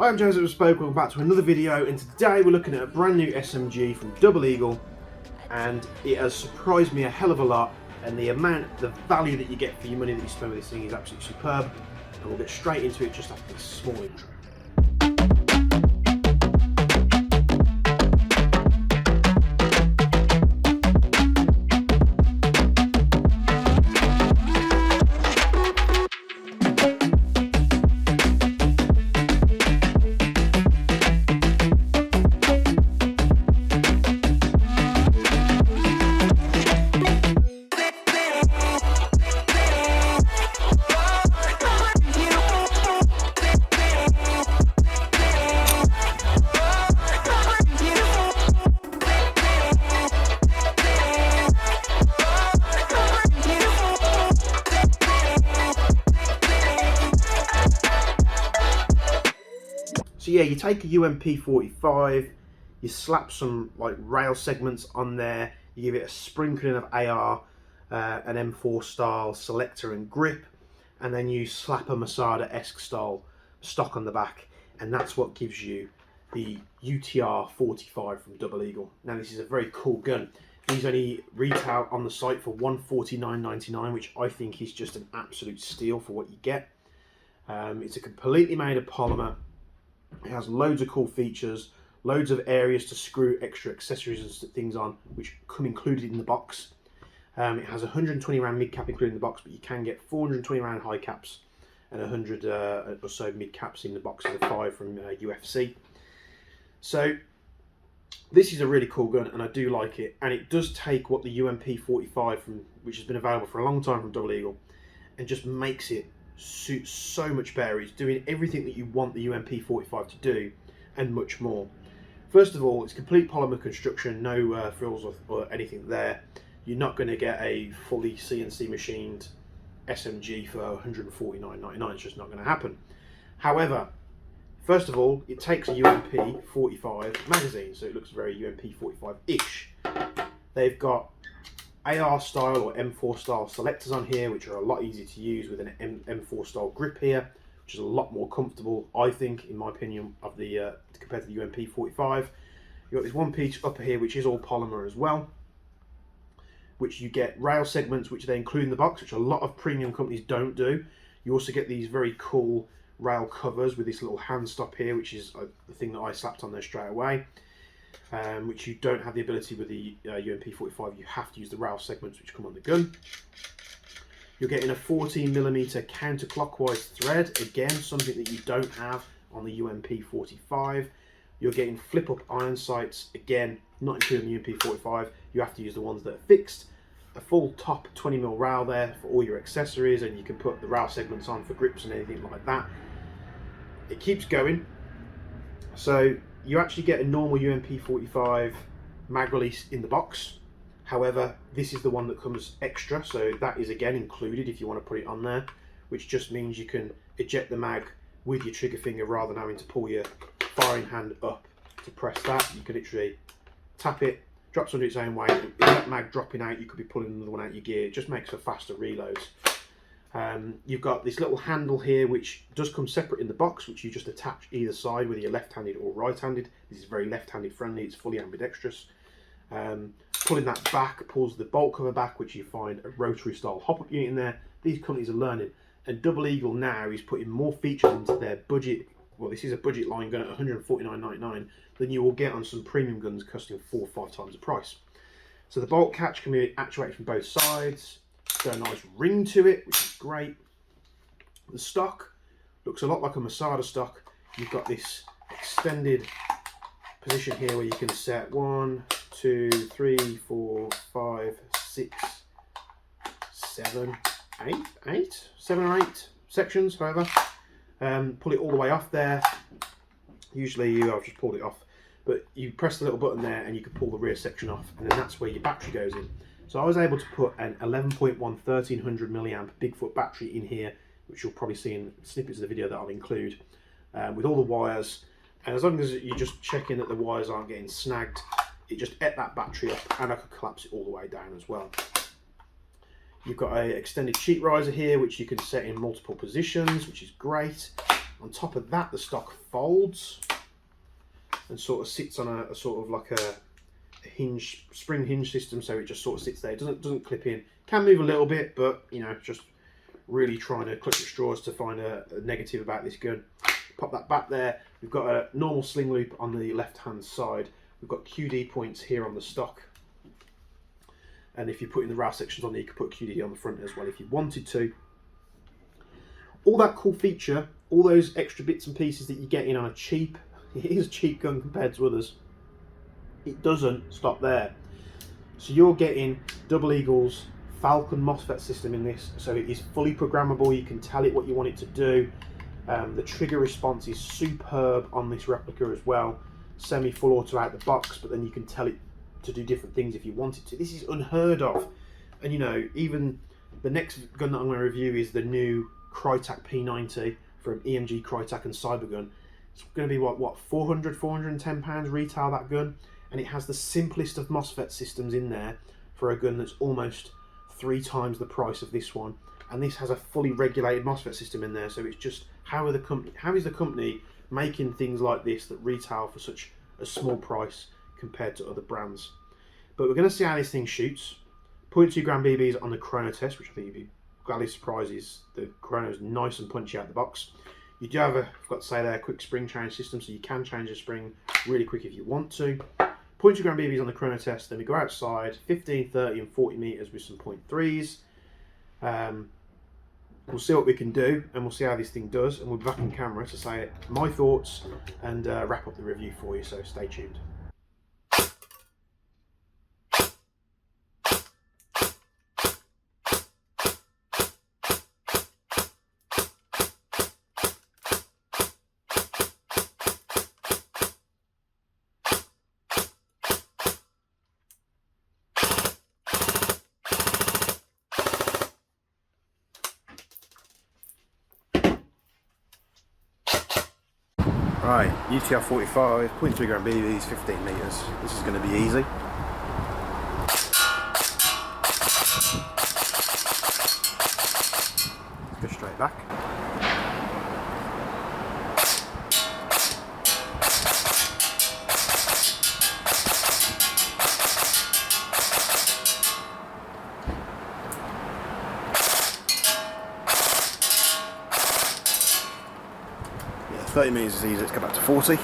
Hi, I'm James Spoke. Welcome back to another video, and today we're looking at a brand new SMG from Double Eagle, and it has surprised me a hell of a lot, and the value that you get for your money that you spend with this thing is absolutely superb, and we'll get straight into it just after this small intro. So yeah, you take a UTR45, you slap some like rail segments on there, you give it a sprinkling of AR, an M4 style selector and grip, and then you slap a Masada-esque style stock on the back, and that's what gives you the UTR45 from Double Eagle. Now this is a very cool gun. These only retail on the site for $149.99, which I think is just an absolute steal for what you get. It's a completely made of polymer. It has loads of cool features, loads of areas to screw extra accessories and things on, which come included in the box. It has 120 round mid cap included in the box, but you can get 420 round high caps and 100 or so mid caps in the box of the 5 from UFC. So this is a really cool gun, and I do like it. And it does take what the UTR45 which has been available for a long time from Double Eagle, and just makes it suit so much better. It's doing everything that you want the UTR45 to do and much more. First of all, it's complete polymer construction, no frills or anything there. You're not going to get a fully CNC machined SMG for $149.99. It's just not going to happen. However, first of all, it takes a UTR45 magazine, so it looks very UTR45-ish. They've got AR style or M4 style selectors on here, which are a lot easier to use with an M4 style grip here, which is a lot more comfortable, I think, in my opinion, of the compared to the UTR45. You've got this one piece upper here, which is all polymer as well, which you get rail segments, which they include in the box, which a lot of premium companies don't do. You also get these very cool rail covers with this little hand stop here, which is the thing that I slapped on there straight away. Which you don't have the ability with the UTR45. You have to use the rail segments which come on the gun. You're getting a 14mm counterclockwise thread, again something that you don't have on the UTR45. You're getting flip-up iron sights, again not including the UTR45. You have to use the ones that are fixed. A full top 20mm rail there for all your accessories, and you can put the rail segments on for grips and anything like that. It keeps going. So you actually get a normal UTR45 mag release in the box. However, this is the one that comes extra, so that is again included if you want to put it on there, which just means you can eject the mag with your trigger finger rather than having to pull your firing hand up to press that. You can literally tap it, drops under its own weight. If that mag dropping out, you could be pulling another one out your gear. It just makes for faster reloads. You've got this little handle here which does come separate in the box, which you just attach either side, whether you're left-handed or right-handed. This is very left-handed friendly, it's fully ambidextrous. Pulling that back pulls the bolt cover back, which you find a rotary style hop-up unit in there. These companies are learning, and Double Eagle now is putting more features into their budget. Well, this is a budget line gun at $149.99 than you will get on some premium guns costing 4 or 5 times the price. So the bolt catch can be actuated from both sides. Got a nice ring to it, which is great. The stock looks a lot like a Masada stock. You've got this extended position here where you can set 1, 2, 3, 4, 5, 6, 7, 8, 7 or 8 sections, however. Pull it all the way off there. Usually I've just pulled it off, but you press the little button there and you can pull the rear section off, and then that's where your battery goes in. So I was able to put an 11.1 1300 milliamp Bigfoot battery in here, which you'll probably see in snippets of the video that I'll include, with all the wires. And as long as you're just checking that the wires aren't getting snagged, it just ate that battery up, and I could collapse it all the way down as well. You've got an extended sheet riser here, which you can set in multiple positions, which is great. On top of that, the stock folds and sort of sits on a sort of like a hinge, spring hinge system, so it just sort of sits there. It doesn't clip in. Can move a little bit, but you know, just really trying to clutch at straws to find a negative about this gun. Pop that back there. We've got a normal sling loop on the left hand side. We've got QD points here on the stock, and if you're putting the rail sections on there, you could put QD on the front as well if you wanted to. All that cool feature, all those extra bits and pieces that you get in on a cheap, it is a cheap gun compared to others, it doesn't stop there. So you're getting Double Eagle's Falcon MOSFET system in this, so it is fully programmable. You can tell it what you want it to do. The trigger response is superb on this replica as well. Semi full auto out the box, but then you can tell it to do different things if you want it to. This is unheard of. And you know, even the next gun that I'm going to review is the new Crytek P90 from EMG Crytek and Cybergun. It's going to be what 410 pounds retail, that gun, and it has the simplest of MOSFET systems in there for a gun that's almost 3 times the price of this one. And this has a fully regulated MOSFET system in there, so it's just how is the company making things like this that retail for such a small price compared to other brands. But we're going to see how this thing shoots. 0.2 gram BBs on the chrono test, which I think you'd be gladly surprised is the chrono is nice and punchy out the box. You do have I've got to say there, a quick spring change system, so you can change the spring really quick if you want to. 0.2 gram BBs on the chrono test, then we go outside 15, 30 and 40 meters with some 0.3s. We'll see what we can do, and we'll see how this thing does, and we'll be back on camera to say my thoughts and wrap up the review for you, so stay tuned. Right, UTR45, 0.3 gram BBs, 15 meters. This is going to be easy. Let's go straight back. Yeah, 30 meters is easy. Let's go back to 40.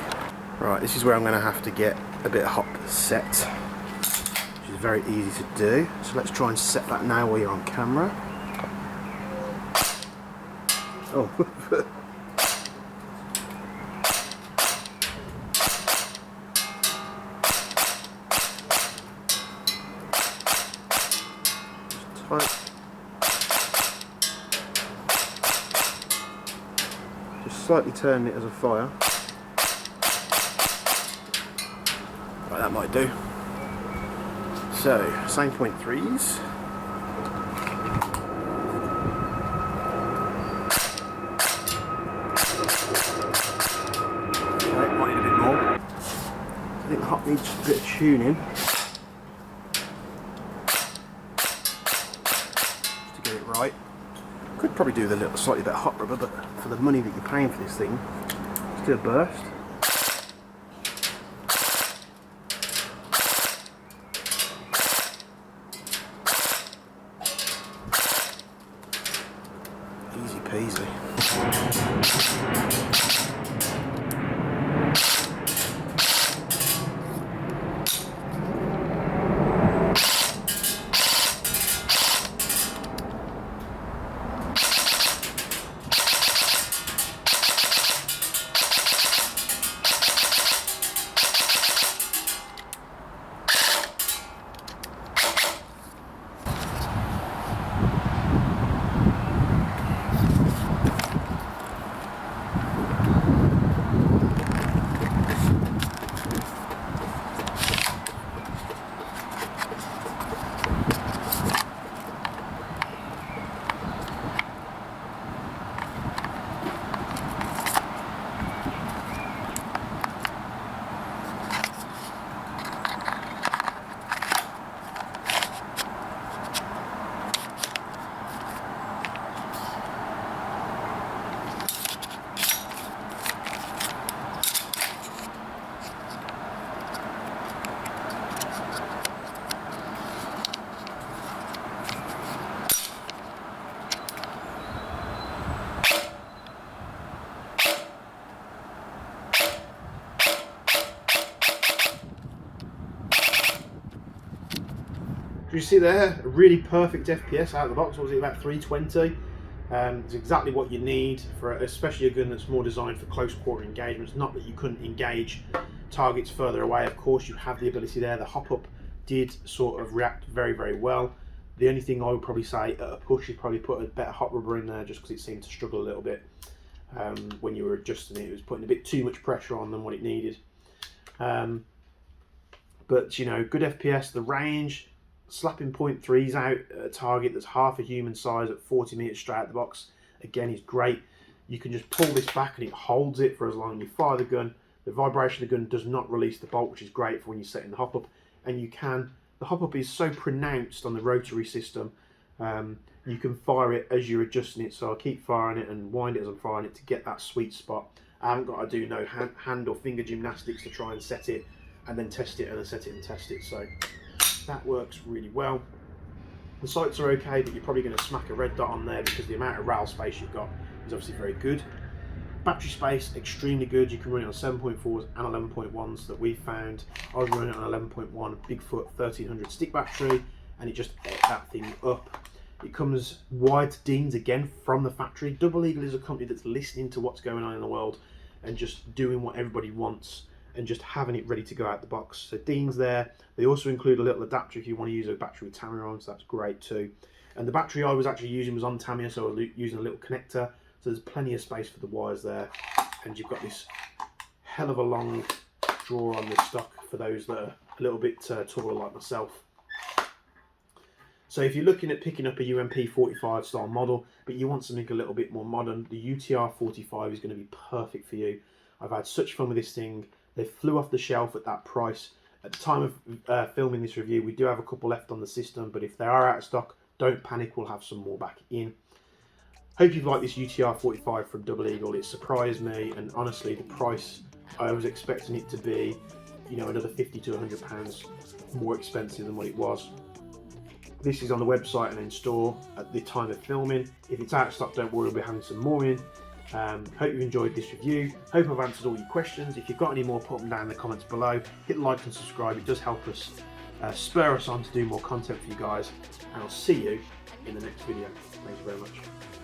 Right, this is where I'm going to have to get a bit of hop set, which is very easy to do. So let's try and set that now while you're on camera. Oh. Tight. Just slightly turn it as a fire. Right, that might do. So, same 0.3s. Okay, might need a bit more. I think the hop needs a bit of tuning. Just to get it right. Could probably do with a little slightly bit of hot rubber, but for the money that you're paying for this thing, let's do a burst. Easy peasy. you see there, a really perfect FPS out of the box. What was it, about 320? It's exactly what you need for, especially a gun that's more designed for close quarter engagements. Not that you couldn't engage targets further away, of course you have the ability there. The hop up did sort of react very, very well. The only thing I would probably say at a push is probably put a better hot rubber in there, just because it seemed to struggle a little bit when you were adjusting it. It was putting a bit too much pressure on than what it needed. But you know, good FPS, the range, slapping .3s out at a target that's half a human size at 40 meters straight out the box, again, is great. You can just pull this back and it holds it for as long as you fire the gun. The vibration of the gun does not release the bolt, which is great for when you're setting the hop up. And you can, the hop up is so pronounced on the rotary system, you can fire it as you're adjusting it. So I'll keep firing it and wind it as I'm firing it to get that sweet spot. I haven't got to do no hand or finger gymnastics to try and set it and then test it and then set it and test it. So that works really well. The sights are okay, but you're probably going to smack a red dot on there because the amount of rail space you've got is obviously very good. Battery space, extremely good. You can run it on 7.4s and 11.1s that we found. I was running it on 11.1 Bigfoot 1300 stick battery, and it just ate that thing up. It comes wired to Dean's again from the factory. Double Eagle is a company that's listening to what's going on in the world and just doing what everybody wants and just having it ready to go out the box. So Dean's there. They also include a little adapter if you want to use a battery with Tamiya on, so that's great too. And the battery I was actually using was on Tamiya, so I was using a little connector. So there's plenty of space for the wires there. And you've got this hell of a long drawer on this stock for those that are a little bit taller like myself. So if you're looking at picking up a UMP45 style model, but you want something a little bit more modern, the UTR45 is going to be perfect for you. I've had such fun with this thing. They flew off the shelf at that price. At the time of filming this review, we do have a couple left on the system, but if they are out of stock, don't panic, we'll have some more back in. Hope you've liked this UTR45 from Double Eagle. It surprised me, and honestly, the price, I was expecting it to be, you know, another 50 to 100 pounds more expensive than what it was. This is on the website and in store at the time of filming. If it's out of stock, don't worry, we'll be having some more in. Hope you've enjoyed this review. Hope I've answered all your questions. If you've got any more, put them down in the comments below. Hit like and subscribe. It does help us spur us on to do more content for you guys. And I'll see you in the next video. Thank you very much.